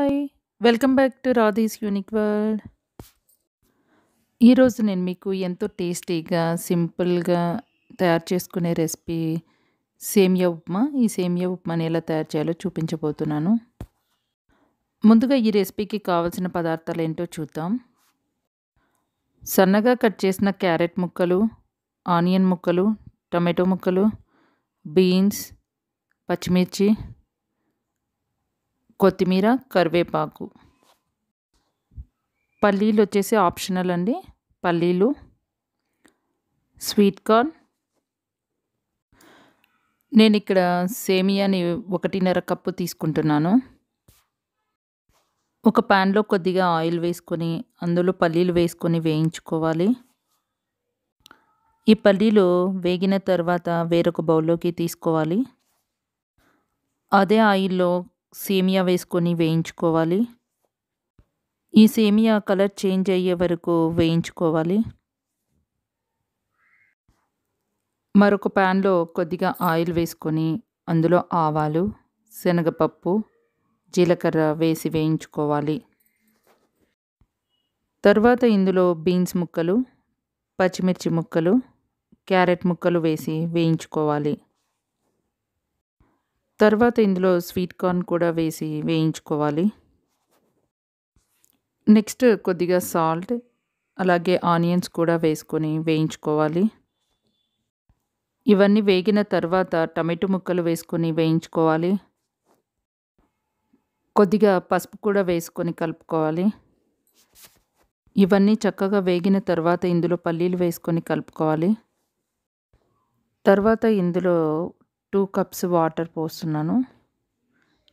Hi! Welcome back to Radhi's unique world. ఈరోజు నేను మీకు ఎంతో టేస్టీగా, సింపుల్‌గా తయారు చేసుకునే రెసిపీ సేమియా ఉప్మా. ఈ సేమియా ఉప్మాని ఎలా తయారు చేయాలో చూపించబోతున్నాను. ముందుగా ఈ రెసిపీకి కావాల్సిన పదార్థాలేంటో చూద్దాం. సన్నగా కట్ చేసిన క్యారెట్ ముక్కలు, ఆనియన్ ముక్కలు, టమాటో ముక్కలు, బీన్స్, పచ్చిమిర్చి, కొత్తిమీర, కరివేపాకు. పల్లీలు వచ్చేసి ఆప్షనల్ అండి. పల్లీలు, స్వీట్ కార్న్. నేను ఇక్కడ సేమియాని 1.5 కప్పు తీసుకుంటున్నాను. ఒక ప్యాన్లో కొద్దిగా ఆయిల్ వేసుకొని అందులో పల్లీలు వేసుకొని వేయించుకోవాలి. ఈ పల్లీలు వేగిన తర్వాత వేరొక బౌల్లోకి తీసుకోవాలి. అదే ఆయిల్లో సేమియా వేసుకొని వేయించుకోవాలి. ఈ సేమియా కలర్ చేంజ్ అయ్యే వరకు వేయించుకోవాలి. మరొక ప్యాన్లో కొద్దిగా ఆయిల్ వేసుకొని అందులో ఆవాలు, శనగపప్పు, జీలకర్ర వేసి వేయించుకోవాలి. తర్వాత ఇందులో బీన్స్ ముక్కలు, పచ్చిమిర్చి ముక్కలు, క్యారెట్ ముక్కలు వేసి వేయించుకోవాలి. తర్వాత ఇందులో స్వీట్ కార్న్ కూడా వేసి వేయించుకోవాలి. నెక్స్ట్ కొద్దిగా సాల్ట్, అలాగే ఆనియన్స్ కూడా వేసుకొని వేయించుకోవాలి. ఇవన్నీ వేగిన తర్వాత టమాటో ముక్కలు వేసుకొని వేయించుకోవాలి. కొద్దిగా పసుపు కూడా వేసుకొని కలుపుకోవాలి. ఇవన్నీ చక్కగా వేగిన తర్వాత ఇందులో పల్లీలు వేసుకొని కలుపుకోవాలి. తర్వాత ఇందులో 2 కప్స్ వాటర్ పోస్తున్నాను.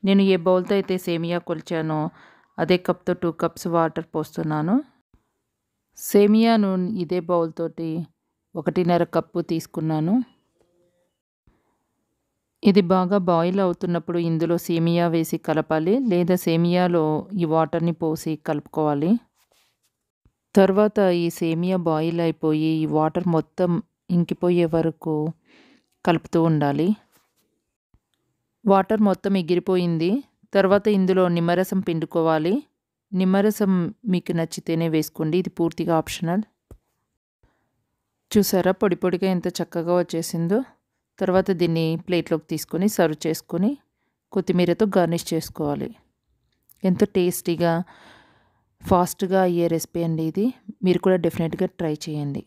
నేను ఏ బౌల్తో అయితే సేమియా కొలిచానో అదే కప్తో 2 కప్స్ వాటర్ పోస్తున్నాను. సేమియాను ఇదే బౌల్ తోటి 1.5 కప్పు తీసుకున్నాను. ఇది బాగా బాయిల్ అవుతున్నప్పుడు ఇందులో సేమియా వేసి కలపాలి, లేదా సేమియాలో ఈ వాటర్ని పోసి కలుపుకోవాలి. తర్వాత ఈ సేమియా బాయిల్ అయిపోయి ఈ వాటర్ మొత్తం ఇంకిపోయే వరకు కలుపుతూ ఉండాలి. వాటర్ మొత్తం ఎగిరిపోయింది. తర్వాత ఇందులో నిమ్మరసం పిండుకోవాలి. నిమ్మరసం మీకు నచ్చితేనే వేసుకోండి, ఇది పూర్తిగా ఆప్షనల్. చూసారా పొడి పొడిగా ఎంత చక్కగా వచ్చేసిందో. తర్వాత దీన్ని ప్లేట్లోకి తీసుకొని సర్వ్ చేసుకొని కొత్తిమీరతో గార్నిష్ చేసుకోవాలి. ఎంతో టేస్టీగా, ఫాస్ట్గా అయ్యే రెసిపీ అండి ఇది. మీరు కూడా డెఫినెట్గా ట్రై చేయండి.